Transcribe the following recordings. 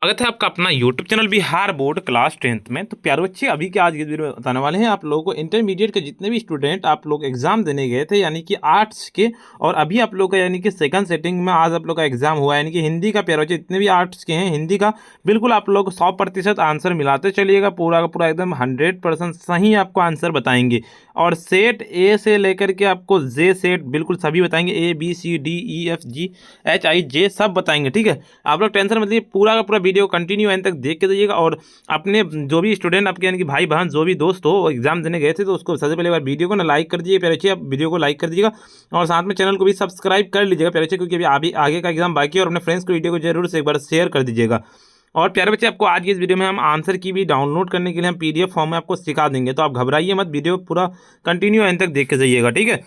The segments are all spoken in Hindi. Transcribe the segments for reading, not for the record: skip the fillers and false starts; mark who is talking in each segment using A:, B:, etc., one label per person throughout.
A: स्वागत है आपका अपना YouTube channel Bihar board class 10th में। तो प्यारे बच्चे, अभी के आज के वीडियो में बताने वाले हैं आप लोगों को इंटरमीडिएट के जितने भी स्टूडेंट आप लोग एग्जाम देने गए थे यानी कि आर्ट्स के, और अभी आप लोग का यानी कि सेकंड सेटिंग में आज आप लोग का एग्जाम हुआ है यानी कि हिंदी का। प्यारे बच्चे, जितने भी आर्ट्स के हैं हिंदी का बिल्कुल आप लोग 100% आंसर मिलाते चलिएगा। पूरा का पूरा एकदम 100% सही आपको आंसर बताएंगे। और सेट ए से लेकर के आपको जे सेट बिल्कुल सभी बताएंगे, ABCDEFGHIJ सब बताएंगे। ठीक है, आप लोग टेंशन मत लीजिए, पूरा का पूरा वीडियो कंटिन्यू एंड तक देख के दीजिएगा। और अपने जो भी स्टूडेंट आपके यानी कि भाई बहन जो भी दोस्त हो वो एग्जाम देने गए थे तो उसको सबसे पहले बार वीडियो को ना लाइक कर दीजिए प्यारे बच्चे, आप वीडियो को लाइक कर दीजिएगा और साथ में चैनल को भी सब्सक्राइब कर लीजिएगा प्यारे बच्चे, क्योंकि अभी आगे का एग्जाम बाकी है। और अपने फ्रेंड्स को वीडियो को जरूर से एक बार शेयर कर दीजिएगा। और प्यारे बच्चे, आपको आज की इस वीडियो में हम आंसर की भी डाउनलोड करने के लिए हम PDF फॉर्म में आपको सिखा देंगे, तो आप घबराइए मत, वीडियो पूरा कंटिन्यू एंड तक देख के जाइएगा। ठीक है,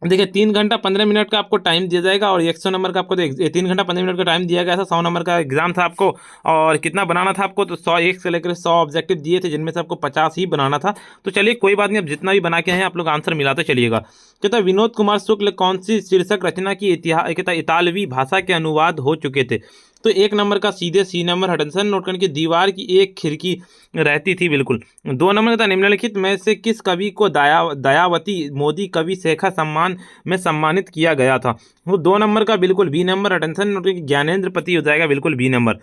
A: देखिए 3 घंटा 15 मिनट का आपको टाइम दिया जाएगा और 100 नंबर का आपको 3 घंटा 15 मिनट का टाइम दिया गया था। 100 नंबर का एग्जाम था आपको, और कितना बनाना था आपको, तो 100 से लेकर 100 ऑब्जेक्टिव दिए थे जिनमें से आपको 50 ही बनाना था। तो चलिए कोई बात नहीं, अब जितना भी बना के हैं आप लोग आंसर मिलाते चलिएगा। कहता है विनोद कुमार शुक्ल कौन सी शीर्षक रचना की इतालवी भाषा के अनुवाद हो चुके थे। तो 1 नंबर का सीधे सी नंबर हडसन नोट करने की दीवार की एक खिड़की रहती थी बिल्कुल। 2 नंबर का निम्नलिखित में से किस कवि को दयावती मोदी कवि शेखर सम्मान में सम्मानित किया गया था। वो 2 नंबर का बिल्कुल बी नंबर हडसन नोट करने की ज्ञानेंद्र पति हो जाएगा, बिल्कुल बी नंबर।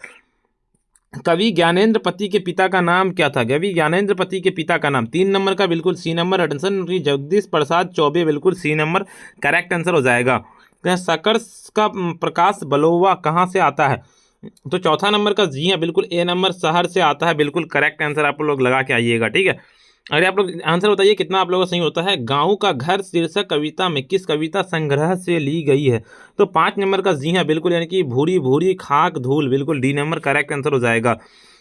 A: कवि ज्ञानेंद्र पति के पिता का नाम क्या था। कवि ज्ञानेंद्र पति के पिता का नाम 3 नंबर का बिल्कुल सी नंबर हडसन जगदीश प्रसाद चौबे, बिल्कुल सी नंबर करेक्ट आंसर हो जाएगा। सकर्स का प्रकाश बलोवा कहाँ से आता है। तो चौथा नंबर का जी है, बिल्कुल ए नंबर शहर से आता है, बिल्कुल करेक्ट आंसर आप लोग लगा के आइएगा। ठीक है, अरे आप लोग आंसर बताइए कितना आप लोगों का सही होता है। गाँव का घर शीर्षक कविता में किस कविता संग्रह से ली गई है। तो 5 नंबर का जी है, बिल्कुल यानी कि भूरी भूरी खाक धूल, बिल्कुल डी नंबर करेक्ट आंसर हो जाएगा।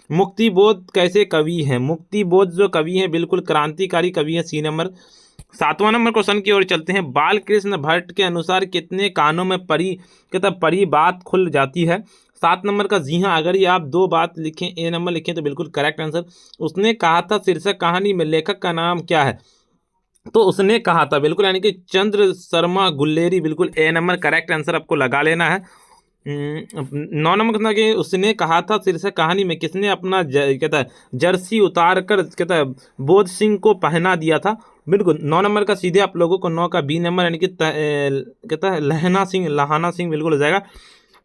A: मुक्तिबोध कैसे कवि है। मुक्तिबोध जो कवि है बिल्कुल क्रांतिकारी कवि है, सी नंबर। 7वां नंबर क्वेश्चन की ओर चलते हैं। बाल कृष्ण भट्ट के अनुसार कितने कानों में परी बात खुल जाती है। 7 नंबर का जी हाँ, अगर ये आप 2 बात लिखें, ए नंबर लिखें तो बिल्कुल करेक्ट आंसर। उसने कहा था शीर्षक कहानी में लेखक का नाम क्या है। तो उसने कहा था बिल्कुल यानी कि चंद्र शर्मा गुल्लेरी, बिल्कुल ए नंबर करेक्ट आंसर आपको लगा लेना है। 9 नंबर कहता है कि उसने कहा था शीर्षक कहानी में किसने अपना कहता है जर्सी उतार कर कहता है बोध सिंह को पहना दिया था। बिल्कुल 9 नंबर का सीधे आप लोगों को 9 का बी नंबर यानी कि कहता है लहाना सिंह बिल्कुल हो जाएगा।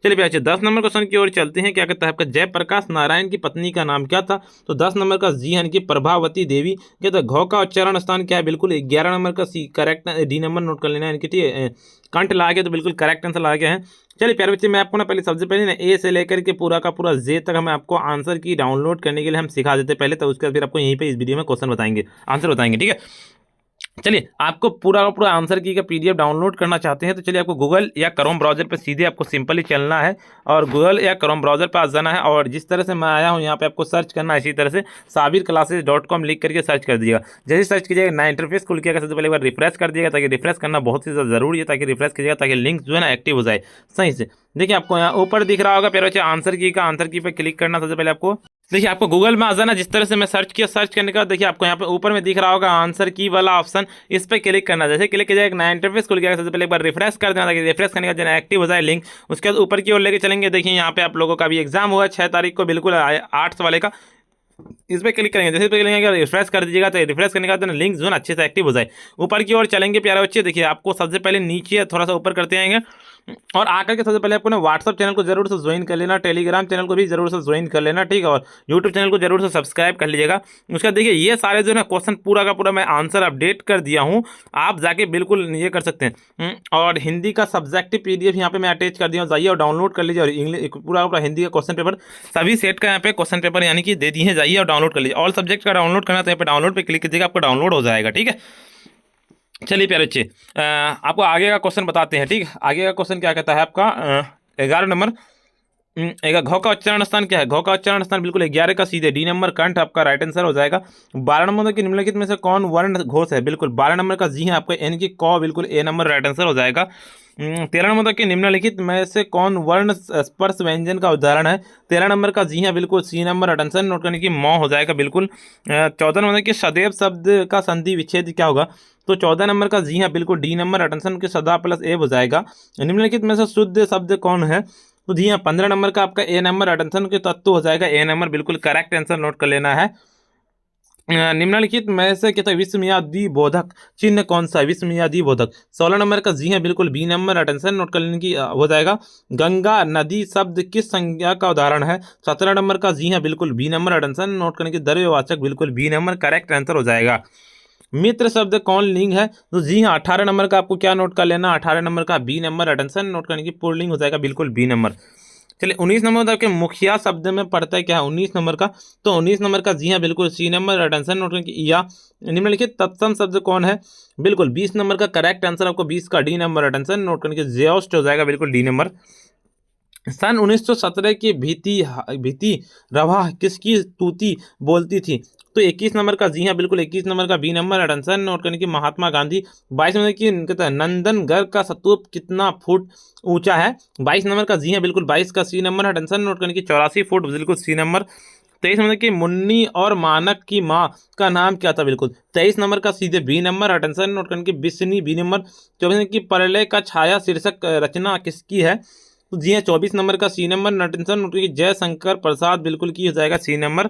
A: चलिए भैया, 10 नंबर क्वेश्चन की ओर चलते हैं। क्या कहता है आपका जयप्रकाश नारायण की पत्नी का नाम क्या था। तो 10 नंबर का जी यानी कि प्रभावती देवी। कहता है घौ का उच्चारण स्थान क्या है, बिल्कुल 11 नंबर का सी करेक्ट डी नंबर नोट कर लेना है, यानी कि ठीक है कंठ ला के, तो बिल्कुल करेक्ट आंसर ला के हैं। चलिए प्यारे बच्चे, मैं आपको ना पहले सबसे पहले ना ए से लेकर के पूरा का पूरा जे तक हमें आपको आंसर की डाउनलोड करने के लिए हम सिखा देते पहले, तो उसके बाद फिर आपको यहीं पे इस वीडियो में क्वेश्चन बताएंगे, आंसर बताएंगे। ठीक है, चलिए आपको पूरा का पूरा आंसर की का PDF डाउनलोड करना चाहते हैं तो चलिए आपको गूगल या क्रोम ब्राउजर पे सीधे आपको सिंपली चलना है और गूगल या क्रोम ब्राउजर पे आ जाना है। और जिस तरह से मैं आया हूँ यहाँ पे आपको सर्च करना है, इसी तरह से sabirclasses.com लिख करके सर्च कर दीजिएगा। जैसे सर्च कीजिएगा नया इंटरफेस खुल के सबसे पहले एक बार रिफ्रेश कर दिएगा, ताकि रिफ्रेश करना बहुत ही ज़्यादा जरूरी है, ताकि रिफ्रेश कीजिएगा ताकि लिंक जो है ना एक्टिव हो जाए सही से। देखिए आपको यहाँ ऊपर दिख रहा होगा प्यारे बच्चे आंसर की का, आंसर की पे क्लिक करना सबसे पहले आपको। देखिए आपको गूगल में आ जाना, जिस तरह से मैं सर्च किया, सर्च करने के बाद देखिए आपको यहाँ पे ऊपर में दिख रहा होगा आंसर की वाला ऑप्शन, इस पर क्लिक करना। जैसे क्लिक किया एक नया इंटरफेस खुल गया, सबसे पहले एक बार रिफ्रेश कर देना ताकि रिफ्रेश करने का एक्टिव हो जाए लिंक। उसके बाद ऊपर की ओर लेके चलेंगे, देखिए यहाँ पे आप लोगों का भी एग्जाम हुआ 6 तारीख को, बिल्कुल आर्ट्स वाले का। इस पर क्लिक करेंगे, जैसे पे क्लिक करेंगे रिफ्रेश कर दीजिएगा, तो रिफ्रेश करने के बाद लिंक जो है अच्छे से एक्टिव हो जाए। ऊपर की ओर चलेंगे प्यारे बच्चे, देखिए आपको सबसे पहले नीचे थोड़ा सा ऊपर करते आएंगे और आकर के सबसे पहले आपको ना व्हाट्सअप चैनल को जरूर से ज्वाइन कर लेना, टेलीग्राम चैनल को भी जरूर से ज्वाइन कर लेना। ठीक है, और यूट्यूब चैनल को जरूर से सब्सक्राइब कर लीजिएगा। उसके बाद देखिए ये सारे जो है क्वेश्चन पूरा का पूरा मैं आंसर अपडेट कर दिया हूँ, आप जाके बिल्कुल ये कर सकते हैं। और हिंदी का सब्जेक्टिव PDF यहाँ पे मैं अटैच कर दिया हूँ, जाइए और डाउनलोड कर लीजिए। और इंग्लिश पूरा पूरा हिंदी का क्वेश्चन पेपर सभी सेट का यहाँ पे क्वेश्चन पेपर यानी कि दे दिए, जाइए और डाउनलोड कर लीजिए। ऑल सब्जेक्ट का डाउनलोड करना तो यहाँ पे डाउनलोड पे क्लिक कीजिएगा, आपको डाउनलोड हो जाएगा। ठीक है, चलिए प्यारे बच्चे, आपको आगे का क्वेश्चन बताते हैं। ठीक है, आगे का क्वेश्चन क्या कहता है आपका 11 नंबर। घ का उच्चारण स्थान क्या है। घ का उच्चारण स्थान बिल्कुल 11 का सीधे डी नंबर कंठ आपका राइट आंसर हो जाएगा। 12 नंबर की निम्नलिखित में से कौन वर्ण घोष है, बिल्कुल 12 नंबर का जी है आपका एन की क, बिल्कुल ए नंबर राइट आंसर हो जाएगा। 13 नंबर की निम्नलिखित में से कौन वर्ण स्पर्श व्यंजन का उदाहरण है। 13 नंबर का जी है बिल्कुल सी नंबर अटेंशन नोट करने की मौ हो जाएगा बिल्कुल। 14 नंबर की सदैव शब्द का संधि विच्छेद क्या होगा। तो 14 नंबर का जी है बिल्कुल डी नंबर अटेंशन के सदा प्लस ए हो जाएगा। निम्नलिखित में से शुद्ध शब्द कौन है। तो जी हाँ, 15 नंबर का आपका ए नंबर अटेंशन के तत्व हो जाएगा ए नंबर, बिल्कुल करेक्ट आंसर नोट कर लेना है। निम्नलिखित में से कहता है विस्मयादि बोधक चिन्ह कौन सा है, विस्मयादि बोधक। 16 नंबर का जी हाँ बिल्कुल बी नंबर अटेंशन नोट कर लेने की हो जाएगा। गंगा नदी शब्द किस संज्ञा का उदाहरण है। 17 नंबर का जी हाँ बिल्कुल बी नंबर अटेंशन नोट करने की द्रव्यवाचक, बिल्कुल बी नंबर करेक्ट आंसर हो जाएगा। मित्र शब्द कौन लिंग है, तो जी हाँ 18 नंबर का आपको क्या नोट कर लेना, 18 नंबर का बी नंबर अटेंशन नोट करने की पुल्लिंग हो जाएगा, बिल्कुल बी नंबर। चलिए 19 नंबर के मुखिया शब्द में पड़ता है क्या है 19 नंबर का, तो 19 नंबर का जी हाँ बिल्कुल सी नंबर अटेंशन नोट करने की। या निम्नलिखित तत्सम शब्द कौन है, बिल्कुल 20 नंबर का करेक्ट आंसर आपको 20 का डी नंबर अटेंशन नोट करने की ज्योस्ट हो जाएगा, बिल्कुल डी नंबर। सन 1917 की भीति रवा किसकी तूती बोलती थी, तो 21 नंबर का जी हाँ बिल्कुल 21 नंबर का बी नंबर अटेंशन नोट करने की महात्मा गांधी। 22 नंबर की कहता है नंदनगढ़ का स्तूप कितना फुट ऊंचा है, 22 नंबर का जी हाँ बिल्कुल 22 का सी नंबर अटेंशन नोट करने की 84 फुट, बिल्कुल सी नंबर। 23 नंबर की मुन्नी और मानक की माँ का नाम क्या था, बिल्कुल 23 नंबर का सीधे बी नंबर अटेंशन नोट करने की बिस्नी, बी नंबर। 24 नंबर की प्रलय का छाया शीर्षक रचना किसकी है, तो जी हाँ 24 नंबर का सी नंबर नटेंशन नोट की जयशंकर प्रसाद, बिल्कुल की हो जाएगा सी नंबर।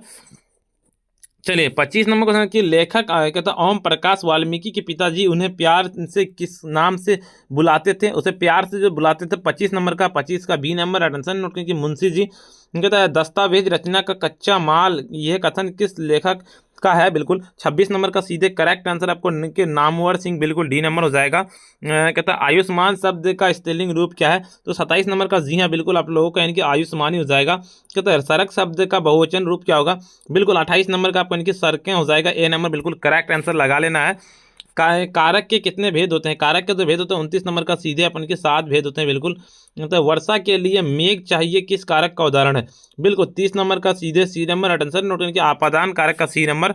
A: चलिए 25 नंबर क्वेश्चन की लेखक कहता ओम प्रकाश वाल्मीकि के पिताजी उन्हें प्यार से किस नाम से बुलाते थे, उसे प्यार से जो बुलाते थे। 25 नंबर का 25 का बी नंबर अटेंशन नोट की मुंशी जी। कहता है दस्तावेज रचना का कच्चा माल, यह कथन किस लेखक का है, बिल्कुल 26 नंबर का सीधे करेक्ट आंसर आपको के नामवर सिंह, बिल्कुल डी नंबर हो जाएगा। कहता है आयुष्मान शब्द का स्त्रीलिंग रूप क्या है, तो 27 नंबर का जी हाँ बिल्कुल आप लोगों का यानी कि आयुष्मान ही हो जाएगा। कहता है सड़क शब्द का बहुवचन रूप क्या होगा, बिल्कुल 28 नंबर का आपको यानी कि सड़कें हो जाएगा, ए नंबर बिल्कुल करेक्ट आंसर लगा लेना है। कारक के कितने भेद होते हैं, कारक के तो भेद होते हैं 29 नंबर का सीधे अपन के 7 भेद होते हैं, बिल्कुल। मतलब वर्षा के लिए मेघ चाहिए किस कारक का उदाहरण है, बिल्कुल 30 नंबर का सीधे सी नंबर अटेंशन नोट करने की आपादान कारक का सी नंबर।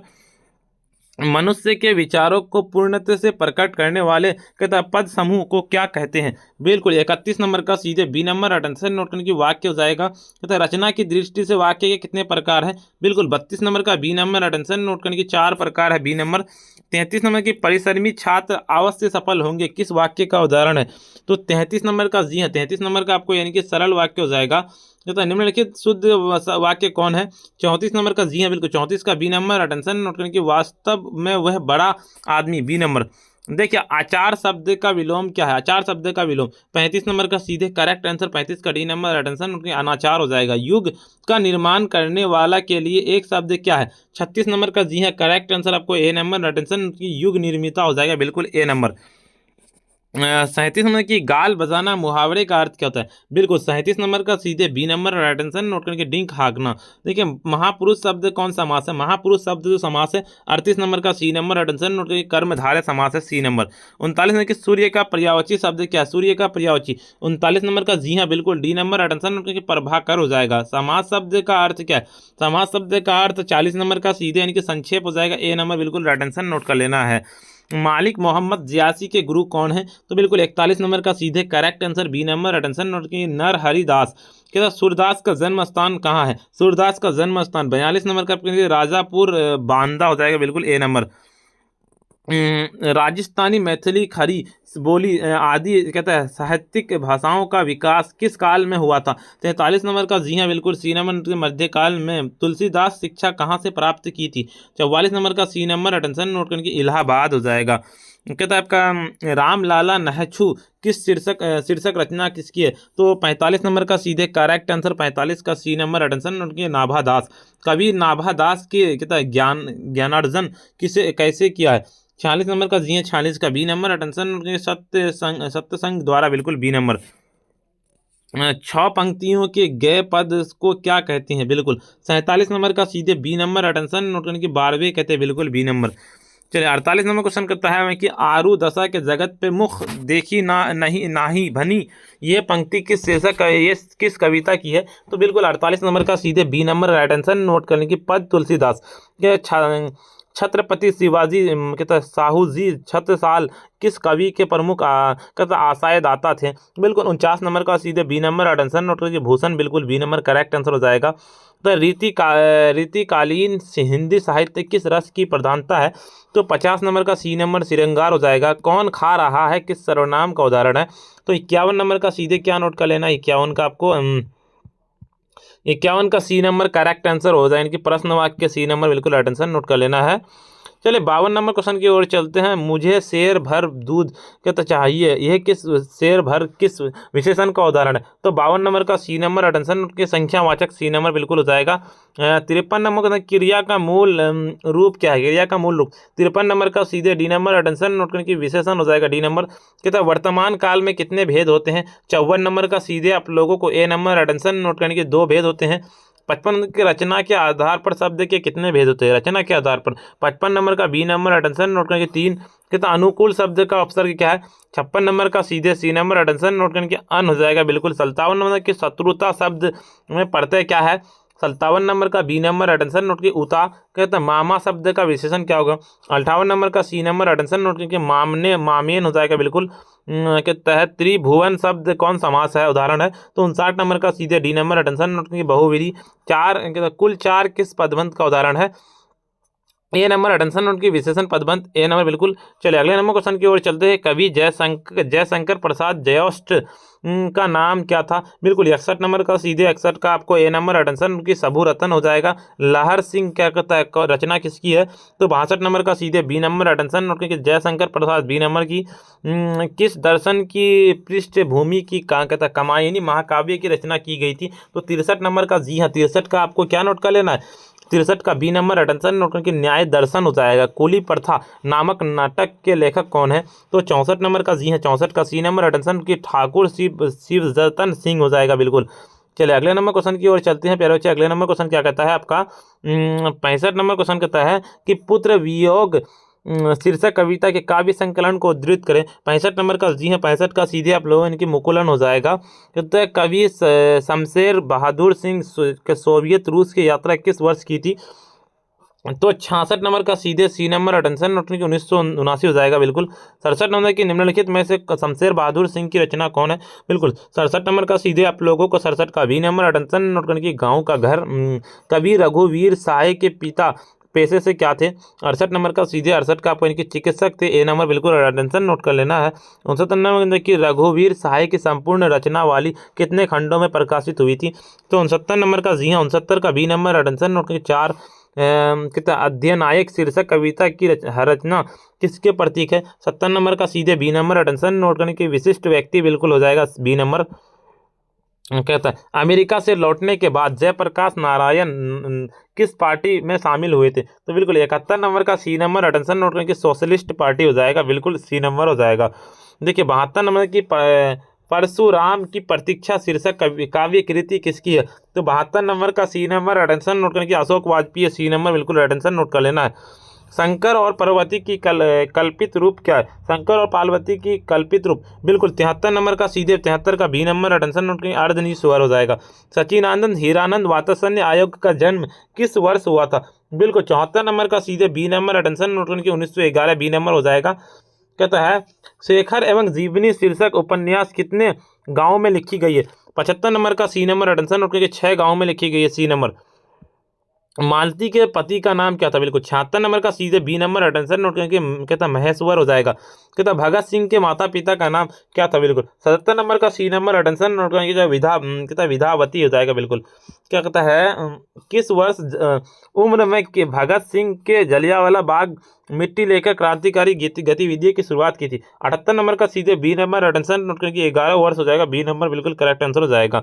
A: मनुष्य के विचारों को पूर्णतः से प्रकट करने वाले कहता पद समूह को क्या कहते हैं, बिल्कुल 31 नंबर का सीधे बी नंबर अटेंशन नोट करने की वाक्य हो जाएगा। कहता रचना की दृष्टि से वाक्य के कितने प्रकार हैं, बिल्कुल 32 नंबर का बी नंबर अटेंशन नोट करने की 4 प्रकार है, बी नंबर। 33 नंबर की परिश्रमी छात्र अवश्य सफल होंगे किस वाक्य का उदाहरण है, तो 33 नंबर का जी हाँ 33 नंबर का आपको यानी कि सरल वाक्य हो जाएगा। तो निम्नलिखित शुद्ध वाक्य कौन है, 34 नंबर का जी हाँ बिल्कुल 34 का बी नंबर अटेंशन नोट करने की वास्तव में वह बड़ा आदमी, बी नंबर। देखिए आचार शब्द का विलोम क्या है, आचार शब्द का विलोम 35 नंबर का सीधे करेक्ट आंसर 35 का डी नंबर अटेंशन नोट अनाचार हो जाएगा। युग का निर्माण करने वाला के लिए एक शब्द क्या है, 36 नंबर का जी हाँ करेक्ट आंसर आपको ए नंबर अटेंशन युग निर्मिता हो जाएगा, बिल्कुल ए नंबर। 37 नंबर की गाल बजाना मुहावरे का अर्थ क्या होता है, बिल्कुल 37 नंबर का सीधे बी नंबर और अटेंशन नोट करके डिंक हाँकना। देखिए महापुरुष शब्द कौन सा समास है, महापुरुष शब्द जो समास है 38 नंबर का सी नंबर अटेंशन नोट करके कर्मधारय समास है, सी नंबर। 39 नंबर की सूर्य का पर्यायवाची शब्द क्या है, सूर्य का पर्यायवाची 39 नंबर का जी हाँ बिल्कुल डी नंबर अटेंशन नोट करके प्रभाकर हो जाएगा। समास शब्द का अर्थ क्या है, समास शब्द का अर्थ 40 नंबर का सीधे यानी कि संक्षेप हो जाएगा, ए नंबर बिल्कुल अटेंशन नोट कर लेना है। मालिक मोहम्मद जियासी के गुरु कौन है, तो बिल्कुल 41 नंबर का सीधे correct answer B number attention note की नर हरिदास। क्या सूरदास का जन्म स्थान कहाँ है, सूरदास का जन्म स्थान 42 नंबर का राजापुर बांदा हो जाएगा, बिल्कुल ए नंबर। राजस्थानी मैथिली खड़ी बोली आदि कहता है साहित्यिक भाषाओं का विकास किस काल में हुआ था, 43 नंबर का जी हाँ बिल्कुल सी नंबर के मध्यकाल में। तुलसीदास शिक्षा कहाँ से प्राप्त की थी, 44 नंबर का सी नंबर अटेंशन नोट करने की इलाहाबाद हो जाएगा। कहता है आपका राम लाला नहछू किस शीर्षक रचना किसकी है, तो 45 नंबर का सीधे करेक्ट आंसर 45 का सी नंबर अटेंशन नोट की नाभादास। कवि नाभादास के कहता है ज्ञानार्जन किसे कैसे किया है, 46 नंबर का जी है 46 का बी नंबर अटेंशन सत्य संघ द्वारा, बिल्कुल बी नंबर। 6 पंक्तियों के गए पद को क्या कहते हैं, बिल्कुल 47 नंबर का सीधे बी नंबर अटेंशन नोट करने की 12वें कहते हैं, बिल्कुल बी नंबर। चलिए 48 नंबर क्वेश्चन करता है कि आरु दशा के जगत पे मुख देखी ना नहीं नाही भनी, ये पंक्ति किस शीर्षक ये किस कविता की है, तो बिल्कुल 48 नंबर का सीधे बी नंबर अटेंशन नोट करने की पद तुलसीदास के। छत्रपति शिवाजी कहता साहू जी छत्रसाल किस कवि के प्रमुख कहता आशय दाता थे, बिल्कुल 49 नंबर का सीधे बी नंबर अटेंशन नोट करके भूषण, बिल्कुल बी नंबर करेक्ट आंसर हो जाएगा। तो रीतिकालीन हिंदी साहित्य किस रस की प्रधानता है? तो 50 नंबर का सी नंबर श्रृंगार हो जाएगा। कौन खा रहा है किस सर्वनाम का उदाहरण है? तो 51 नंबर का सीधे क्या नोट कर लेना, 51 का आपको 51 का सी नंबर करेक्ट आंसर हो जाए, यानी कि प्रश्न वाक्य सी नंबर बिल्कुल राइट आंसर नोट कर लेना है। चलिए 52 नंबर क्वेश्चन की ओर चलते हैं। मुझे शेर भर दूध के तो चाहिए, यह किस शेर भर किस विशेषण का उदाहरण है? तो 52 नंबर का सी नंबर अटेंशन के संख्यावाचक सी नंबर बिल्कुल हो जाएगा। 53 नंबर का क्रिया का मूल रूप क्या है? क्रिया का मूल रूप 53 नंबर का सीधे डी नंबर अटेंशन नोट करने की विशेषण हो जाएगा डी नंबर। कहता है वर्तमान काल में कितने भेद होते हैं? 54 नंबर का सीधे आप लोगों को ए नंबर अटेंशन नोट करने के 2 भेद होते हैं। 55 की रचना के आधार पर शब्द के कितने भेद होते हैं? रचना के आधार पर 55 नंबर का बी नंबर अटेंशन नोट करने के 3। कितना अनुकूल शब्द का उपसर्ग क्या है? 56 नंबर का सीधे सी नंबर अटेंशन नोट करने के अन हो जाएगा बिल्कुल। 57 नंबर की शत्रुता शब्द में प्रत्यय क्या है? 57 नंबर का बी नंबर अटेंशन नोट की उता। कहते हैं मामा शब्द का विशेषण क्या होगा? 58 नंबर का सी नंबर अटेंशन नोट करके मामने मामेन हो जाएगा बिल्कुल। के तहत त्रिभुवन शब्द कौन समास है? उदाहरण है। तो 59 नंबर का सीधे डी नंबर अटेंशन नोट करके बहुविधि। 4 कुल 4 किस पदबंध का उदाहरण है? ए नंबर अटेंशन नोट की विशेषण पदबंध ए नंबर बिल्कुल। चलिए अगले नंबर क्वेश्चन की ओर चलते हैं। कवि जयशंकर प्रसाद जयोष्ठ का नाम क्या था? बिल्कुल 61 नंबर का सीधे 61 का आपको ए नंबर अटेंशन उनकी सबू रतन हो जाएगा। लहर सिंह क्या कहता है रचना किसकी है? तो 62 नंबर का सीधे बी नंबर अटेंशन नोट करके जयशंकर प्रसाद बी नंबर की। किस दर्शन की पृष्ठभूमि की कहाँ कहता है कामायनी महाकाव्य की रचना की गई थी? तो 63 नंबर का जी हाँ 63 का आपको क्या नोट कर लेना है? 63 का बी नंबर अटेंशन नोट करके न्याय दर्शन हो जाएगा। कुली प्रथा नामक नाटक के लेखक कौन है? तो 64 नंबर का जी है 64 का सी नंबर अटेंशन की ठाकुर शिवरतन सिंह हो जाएगा बिल्कुल। चलिए अगले नंबर क्वेश्चन की ओर चलते हैं प्यारे बच्चे। अगले नंबर क्वेश्चन क्या कहता है आपका 65 नंबर क्वेश्चन कहता है कि पुत्र वियोग शीर्षक कविता के काव्य संकलन को उद्धृत करें। 65 नंबर का जी है 65 का सीधे आप लोगों इनकी मुकुलन हो जाएगा। कहते हैं कवि शमशेर बहादुर सिंह के सोवियत रूस की यात्रा किस वर्ष की थी? तो 66 नंबर का सीधे सी नंबर अटेंशन नोट की 1979 हो जाएगा बिल्कुल। 67 नंबर की निम्नलिखित में से शमशेर बहादुर सिंह की रचना कौन है? बिल्कुल 67 नंबर का सीधे आप लोगों को 67 का बी नंबर अटेंशन नोट करने की गाँव का घर। कवि रघुवीर साय के पिता पेशे से क्या थे? 68 नंबर का सीधे 68 का आपको इनके चिकित्सक थे ए नंबर बिल्कुल अटेंशन नोट कर लेना है। 69 नंबर की रघुवीर साय की संपूर्ण रचना वाली कितने खंडों में प्रकाशित हुई थी? तो 69 नंबर का जी हाँ 69 का बी नंबर अटेंशन नोट करके 4। कितना अध्ययनायक शीर्षक कविता की रचना किसके प्रतीक है? 70 नंबर का सीधे बी नंबर अटेंशन नोट करने की विशिष्ट व्यक्ति बिल्कुल हो जाएगा बी नंबर। कहता है अमेरिका से लौटने के बाद जयप्रकाश नारायण किस पार्टी में शामिल हुए थे? तो बिल्कुल 71 नंबर का सी नंबर अटेंशन नोट करने की सोशलिस्ट पार्टी हो जाएगा बिल्कुल सी नंबर हो जाएगा। देखिए 72 नंबर की परशुराम की प्रतीक्षा शीर्षक काव्य कृति किसकी है? तो 72 नंबर का सी नंबर अटेंशन नोट करने की अशोक वाजपेयी सी नंबर बिल्कुल अटेंशन नोट कर लेना है। शंकर और पार्वती की कल्पित रूप क्या है? शंकर और पार्वती की कल्पित रूप बिल्कुल 73 नंबर का सीधे 73 का बी नंबर अटेंशन नोट करेंगे अर्धनिश्वर हो जाएगा। सचिनानंद हीरानंद वात्सल्य आयोग का जन्म किस वर्ष हुआ था? बिल्कुल 74 नंबर का सीधे बी नंबर अटेंशन नोट करके 1911 बी नंबर हो जाएगा। कहता है शेखर एवं जीवनी शीर्षक उपन्यास कितने गाँव में लिखी गई है? 75 नंबर का सी नंबर अटेंशन नोट करके 6 गाँव में लिखी गई है सी नंबर। मालती के पति का नाम क्या था? बिल्कुल 76 नंबर का सीधे बी नंबर अटेंशन नोट करके कहता महेश्वर हो जाएगा। कहता भगत सिंह के माता पिता का नाम क्या था? बिल्कुल 77 नंबर का सी नंबर अटेंशन नोट करके जो कहता विधावती हो जाएगा बिल्कुल। क्या कहता है किस वर्ष उम्र में के भगत सिंह के जलियांवाला बाग मिट्टी लेकर क्रांतिकारी गतिविधियों की शुरुआत की थी? 78 नंबर का सीधे बी नंबर अटेंशन नोट करके 11 वर्ष हो जाएगा बी नंबर बिल्कुल करेक्ट आंसर हो जाएगा।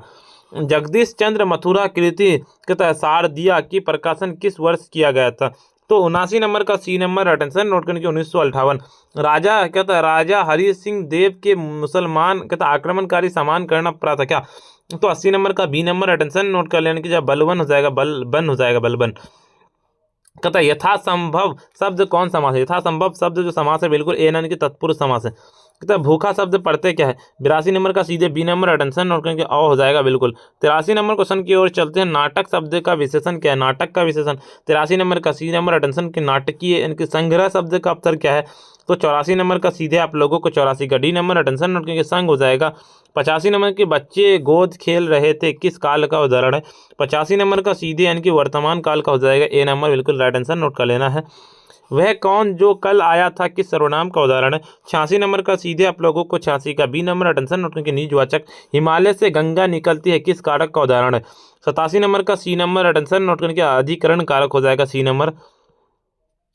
A: जगदीश चंद्र मथुरा कृति के तहत शारदिया की प्रकाशन किस वर्ष किया गया था? तो 79 नंबर का सी नंबर अटेंशन नोट करने की 1958। राजा कहता है राजा हरि सिंह देव के मुसलमान कहता आक्रमणकारी सामान करना पड़ा था क्या? तो 80 नंबर का बी नंबर अटेंशन नोट कर लेने की जब बलबन हो जाएगा बलबन हो जाएगा बलबन। कहता है यथासंभव शब्द कौन समास है? यथासंभव शब्द जो समास है बिल्कुल ए नन की तत्पुरुष समास है। कहता है भूखा शब्द पढ़ते क्या है। 82 नंबर का सीधे बी नंबर अटेंशन नोट करेंगे, अ हो जाएगा बिल्कुल। 83 नंबर क्वेश्चन की ओर चलते हैं। नाटक शब्द का विशेषण क्या है। नाटक का विशेषण 83 नंबर का सी नंबर अटेंशन के नाटकीय यानी कि संग्रह शब्द का उत्तर क्या है। तो 84 नंबर का सीधे आप लोगों को 84 का डी नंबर अटेंशन नोट करेंगे, संग हो जाएगा। 85 नंबर के बच्चे गोद खेल रहे थे किस काल का उदाहरण है। 85 नंबर का सीधे यानी कि वर्तमान काल का हो जाएगा, ए नंबर बिल्कुल राइट आंसर नोट कर लेना है। वह कौन जो कल आया था किस सर्वनाम का उदाहरण है। 86 नंबर का सीधे आप लोगों को 86 का बी नंबर अटेंशन नोट करके निजवाचक हिमालय से गंगा निकलती है किस कारक का उदाहरण है। 87 नंबर का सी नंबर अटेंशन नोट करके अधिकरण कारक हो जाएगा, सी नंबर।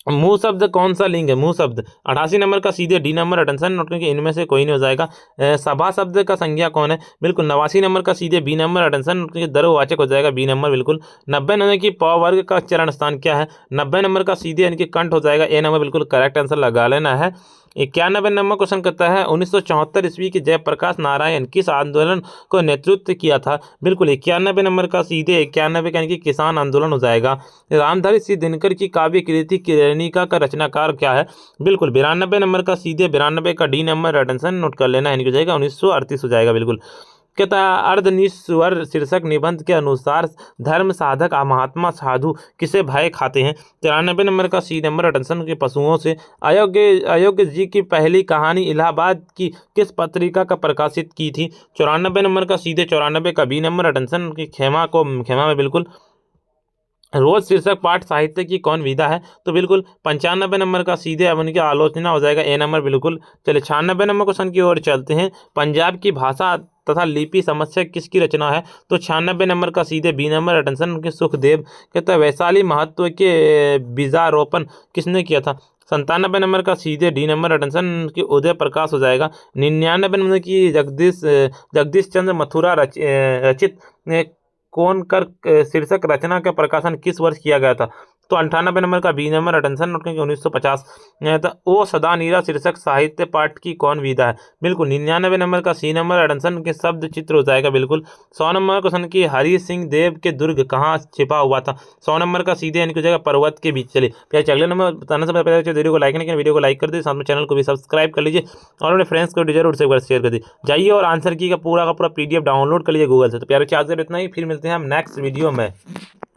A: मुंह शब्द कौन सा लिंग है। मुंह शब्द 88 नंबर का सीधे डी नंबर अटेंशन नोट करके इनमें से कोई नहीं हो जाएगा। सभा शब्द का संज्ञा कौन है। बिल्कुल 89 नंबर का सीधे बी नंबर अटेंशन नोट करके दर्ववाचक हो जाएगा, बी नंबर बिल्कुल। 90 नंबर की प वर्ग का चरण स्थान क्या है। 90 नंबर का सीधे यानी कि कंठ हो जाएगा, ए नंबर बिल्कुल करेक्ट आंसर लगा लेना है। 91 नंबर क्वेश्चन करता है 1974 ईस्वी के जयप्रकाश नारायण किस आंदोलन को नेतृत्व किया था। बिल्कुल 91 नंबर का सीधे 91 यानी कि किसान आंदोलन हो जाएगा। रामधारी सिंह दिनकर की काव्य कृति किरणिका का रचनाकार क्या है। बिल्कुल 92 नंबर का सीधे 92 का डी नंबर अटेंशन नोट कर लेना है, हो जाएगा 1938 हो जाएगा बिल्कुल। कहता है अर्धनिस्वर शीर्षक निबंध के अनुसार धर्म साधक महात्मा साधु किसे भय खाते हैं। 93 नंबर का सी नंबर अटेंशन के पशुओं से। अयोग्य जी की पहली कहानी इलाहाबाद की किस पत्रिका का प्रकाशित की थी। 94 नंबर का सीधे 94 का बी नंबर अटेंशन की खेमा में बिल्कुल। रोज शीर्षक पाठ साहित्य की कौन विधा है। तो बिल्कुल 95 नंबर का सीधे अब उनकी आलोचना हो जाएगा, ए नंबर बिल्कुल। चलिए 96 नंबर क्वेश्चन की ओर चलते हैं। पंजाब की भाषा तथा लिपि समस्या किसकी रचना है। तो 96 नंबर का सीधे बी नंबर अटेंशन उनके सुखदेव। कहता है वैशाली महत्व के बीजारोपण किसने किया था। 97 नंबर का सीधे डी नंबर अटेंशन की उदय प्रकाश हो जाएगा। 99 नंबर की जगदीश चंद्र मथुरा रचित कौन कर शीर्षक रचना का प्रकाशन किस वर्ष किया गया था। तो 98 नंबर का बी नंबर अटेंशन नोट करेंगे 1950। तो ओ सदा नीरा शीर्षक साहित्य पाठ की कौन विधा है। बिल्कुल 99 नंबर का सी नंबर अटेंशन के शब्द चित्र हो जाएगा बिल्कुल। 100 नंबर क्वेश्चन की हरि सिंह देव के दुर्ग कहाँ छिपा हुआ था। 100 नंबर का सीधे यानी कि हो जाएगा पर्वत के बीच। चलिए फिर अगले नंबर बताने से पहले वीडियो को लाइक नहीं किया, वीडियो को लाइक कर दीजिए, साथ में चैनल को भी सब्सक्राइब कर लीजिए और अपने फ्रेंड्स को जरूर से एक बार शेयर कर दीजिए। जाइए और आंसर की का पूरा PDF डाउनलोड कर लीजिए गूगल से। तो प्यारे चार्जर इतना ही, फिर मिलते हैं हम नेक्स्ट वीडियो में।